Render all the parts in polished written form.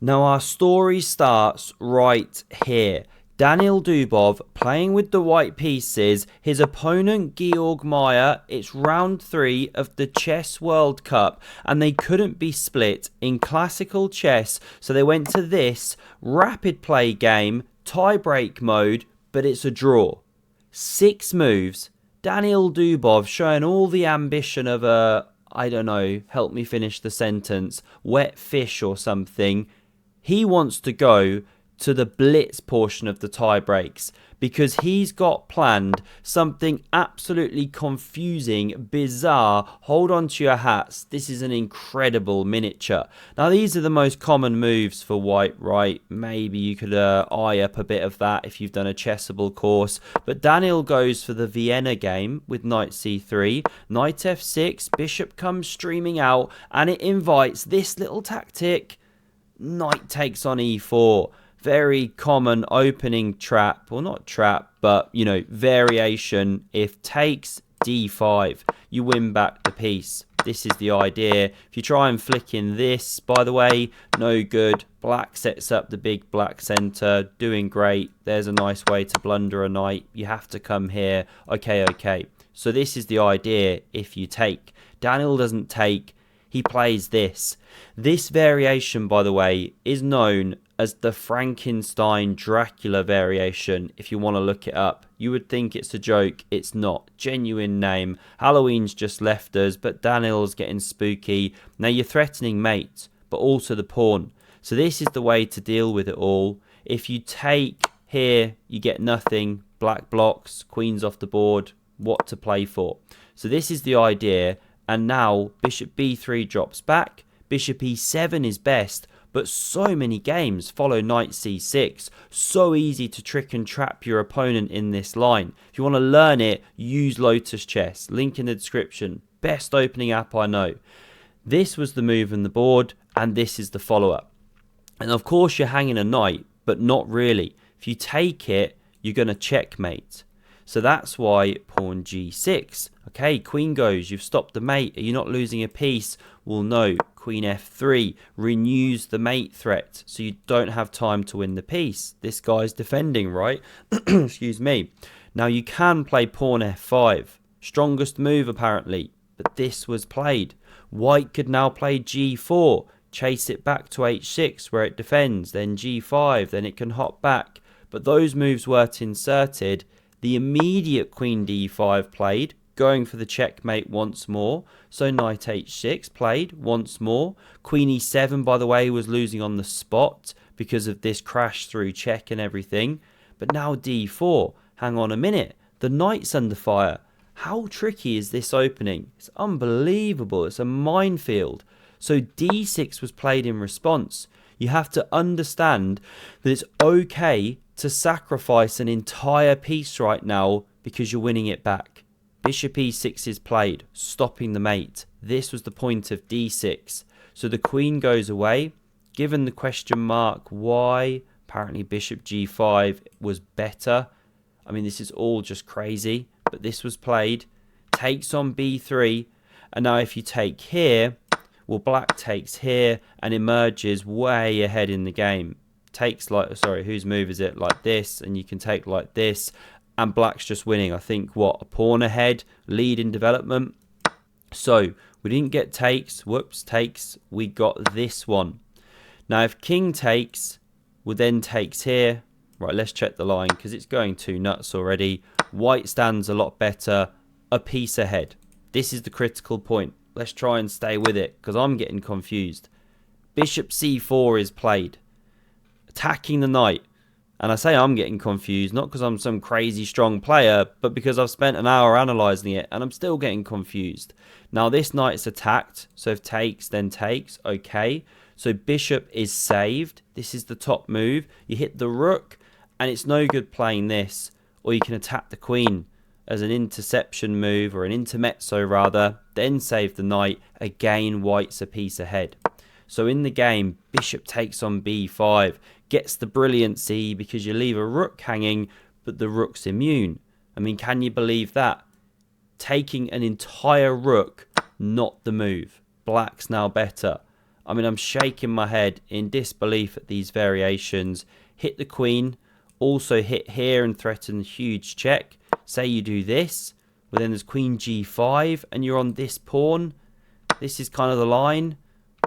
Now our story starts right here. Daniel Dubov playing with the white pieces, his opponent Georg Meyer. It's round 3 of the Chess World Cup and they couldn't be split in classical chess, so they went to this rapid play game, tie-break mode, but it's a draw. 6 moves, Daniel Dubov showing all the ambition of I don't know, help me finish the sentence, wet fish or something. He wants to go to the blitz portion of the tie breaks because he's got planned something absolutely confusing, bizarre. Hold on to your hats. This is an incredible miniature. Now, these are the most common moves for white, right? Maybe you could eye up a bit of that if you've done a chessable course. But Daniel goes for the Vienna game with knight c3, knight f6, bishop comes streaming out, and it invites this little tactic. Knight takes on e4. Very common opening trap, well, not trap, but variation. If takes d5, you win back the piece. This is the idea. If you try and flick in this, by the way, no good. Black sets up the big black center, doing great. There's a nice way to blunder a knight. You have to come here. Okay. So this is the idea if you take. Daniel doesn't take. He plays this. This variation, by the way, is known as the Frankenstein Dracula variation. If you want to look it up, you would think it's a joke. It's not. Genuine name. Halloween's just left us, but Daniel's getting spooky. Now you're threatening mate, but also the pawn. So this is the way to deal with it all. If you take here, you get nothing. Black blocks, queen's off the board. What to play for? So this is the idea. And now bishop b3 drops back, bishop e7 is best, but so many games follow knight c6. So easy to trick and trap your opponent in this line. If you want to learn it, use Lotus Chess. Link in the description. Best opening app I know. This was the move on the board, and this is the follow-up. And of course you're hanging a knight, but not really. If you take it, you're going to checkmate. So that's why pawn g6. Okay, queen goes. You've stopped the mate. Are you not losing a piece? Well, no. Queen f3 renews the mate threat. So you don't have time to win the piece. This guy's defending, right? Excuse me. Now you can play pawn f5. Strongest move, apparently. But this was played. White could now play g4. Chase it back to h6 where it defends. Then g5. Then it can hop back. But those moves weren't inserted. The immediate queen d5 played, going for the checkmate once more. So knight h6 played once more. Queen e7, by the way, was losing on the spot because of this crash through check and everything. But now d4. Hang on a minute. The knight's under fire. How tricky is this opening? It's unbelievable. It's a minefield. So d6 was played in response. You have to understand that it's okay to sacrifice an entire piece right now because you're winning it back. Bishop e6 is played, stopping the mate. This was the point of d6. So the queen goes away. Given the question mark, why? Apparently bishop g5 was better. I mean, this is all just crazy, but this was played. Takes on b3. And now if you take here, well, black takes here and emerges way ahead in the game. Takes like, sorry, whose move is it? Like this, and you can take like this, and black's just winning. I think, what, a pawn ahead, lead in development. So we didn't get takes. Whoops, takes. We got this one. Now if king takes, well, then takes here. Right, let's check the line because it's going too nuts already. White stands a lot better, a piece ahead. This is the critical point. Let's try and stay with it because I'm getting confused. Bishop c4 is played, attacking the knight. And I say I'm getting confused, not because I'm some crazy strong player, but because I've spent an hour analysing it and I'm still getting confused. Now this knight's attacked, so if takes, then takes, okay. So bishop is saved. This is the top move. You hit the rook, and it's no good playing this. Or you can attack the queen as an interception move, or an intermezzo rather, then save the knight. Again, white's a piece ahead. So in the game, bishop takes on b5, gets the brilliancy because you leave a rook hanging, but the rook's immune. I mean, can you believe that? Taking an entire rook, not the move. Black's now better. I mean, I'm shaking my head in disbelief at these variations. Hit the queen, also hit here and threaten huge check. Say you do this, well then there's queen g5 and you're on this pawn. This is kind of the line.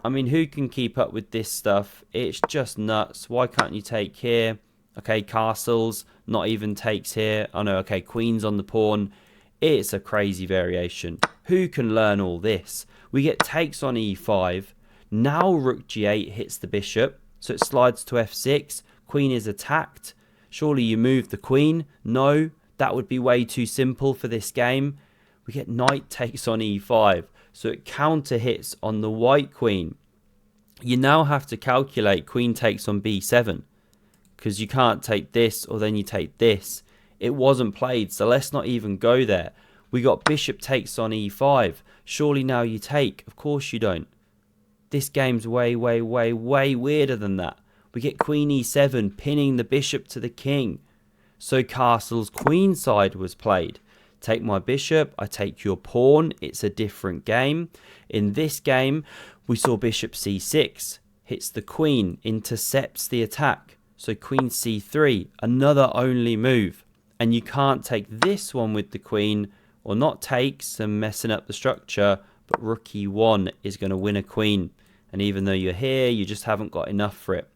I mean, who can keep up with this stuff? It's just nuts. Why can't you take here? Okay, castles, not even takes here. Oh no, okay, queen's on the pawn. It's a crazy variation. Who can learn all this? We get takes on e5. Now rook g8 hits the bishop, so it slides to f6. Queen is attacked. Surely you move the queen. No, that would be way too simple for this game. We get knight takes on e5, so it counter hits on the white queen. You now have to calculate queen takes on b7, because you can't take this or then you take this. It wasn't played, so let's not even go there. We got bishop takes on e5. Surely now you take. Of course you don't. This game's way weirder than that. We get queen e7, pinning the bishop to the king. So castle's queen side was played. Take my bishop, I take your pawn. It's a different game. In this game, we saw bishop c6. Hits the queen, intercepts the attack. So queen c3, another only move. And you can't take this one with the queen, or not takes and messing up the structure, but rook e1 is going to win a queen. And even though you're here, you just haven't got enough for it.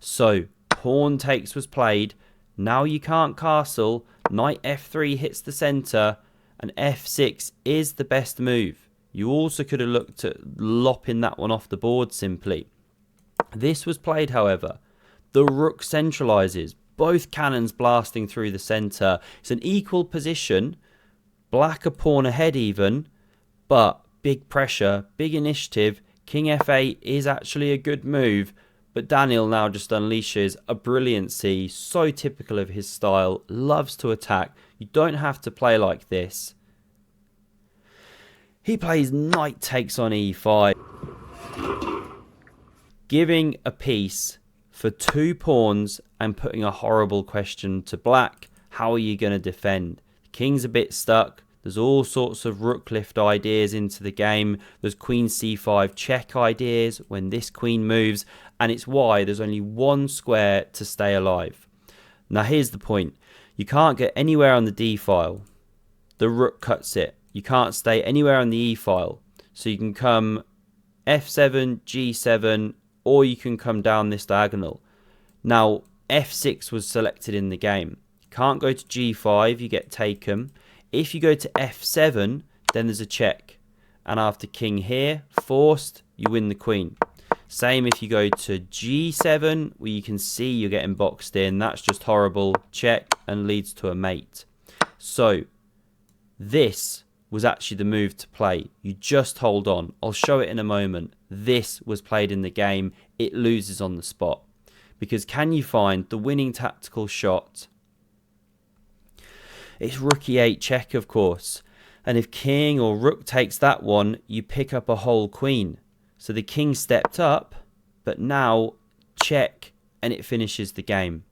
So pawn takes was played. Now you can't castle. Knight f3 hits the center, and f6 is the best move. You also could have looked at lopping that one off the board simply. This was played, however. The rook centralizes, both cannons blasting through the center. It's an equal position, black a pawn ahead even, but big pressure, big initiative. King f8 is actually a good move, but Daniel now just unleashes a brilliancy, so typical of his style, loves to attack. You don't have to play like this. He plays knight takes on e5, giving a piece for 2 pawns and putting a horrible question to black. How are you going to defend? The king's a bit stuck. There's all sorts of rook lift ideas into the game. There's queen c5 check ideas when this queen moves. And it's why there's only one square to stay alive. Now here's the point. You can't get anywhere on the d file. The rook cuts it. You can't stay anywhere on the e file. So you can come f7, g7, or you can come down this diagonal. Now f6 was selected in the game. You can't go to g5, you get taken. If you go to f7, then there's a check. And after king here, forced, you win the queen. Same if you go to g7, where you can see you're getting boxed in. That's just horrible. Check and leads to a mate. So this was actually the move to play. You just hold on. I'll show it in a moment. This was played in the game. It loses on the spot. Because can you find the winning tactical shot? It's rook e8 check, of course. And if king or rook takes that one, you pick up a whole queen. So the king stepped up, but now check, and it finishes the game.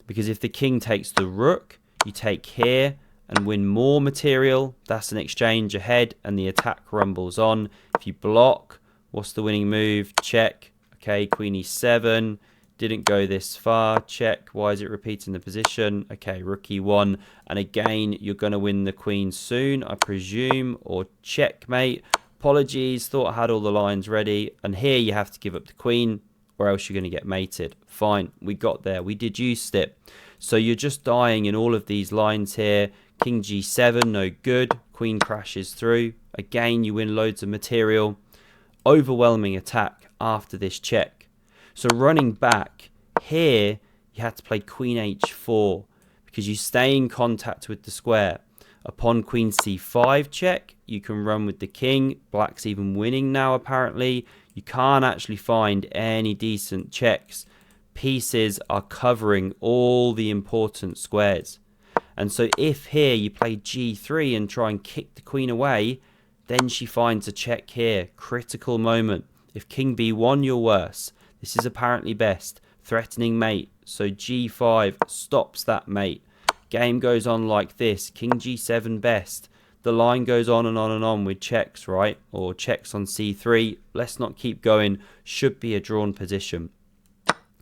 Because if the king takes the rook, you take here and win more material. That's an exchange ahead, and the attack rumbles on. If you block, what's the winning move? Check. Okay, queen e7. Didn't go this far. Check. Why is it repeating the position? Okay, rook e1. And again, you're going to win the queen soon, I presume. Or checkmate. Apologies. Thought I had all the lines ready. And here you have to give up the queen, or else you're going to get mated. Fine. We got there. We deduced it. So you're just dying in all of these lines here. King g7, no good. Queen crashes through. Again, you win loads of material. Overwhelming attack after this check. So running back, here you had to play queen h4 because you stay in contact with the square. Upon queen c5 check, you can run with the king. Black's even winning now apparently. You can't actually find any decent checks. Pieces are covering all the important squares. And so if here you play g3 and try and kick the queen away, then she finds a check here. Critical moment. If king b1, you're worse. This is apparently best. Threatening mate. So g5 stops that mate. Game goes on like this. King g7 best. The line goes on and on and on with checks, right? Or checks on c3. Let's not keep going. Should be a drawn position.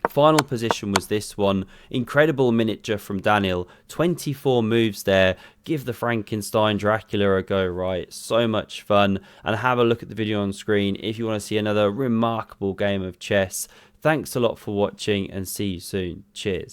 Final position was this one. Incredible miniature from Daniel. 24 moves there. Give the Frankenstein Dracula a go, right? So much fun. And have a look at the video on screen if you want to see another remarkable game of chess. Thanks a lot for watching and see you soon. Cheers.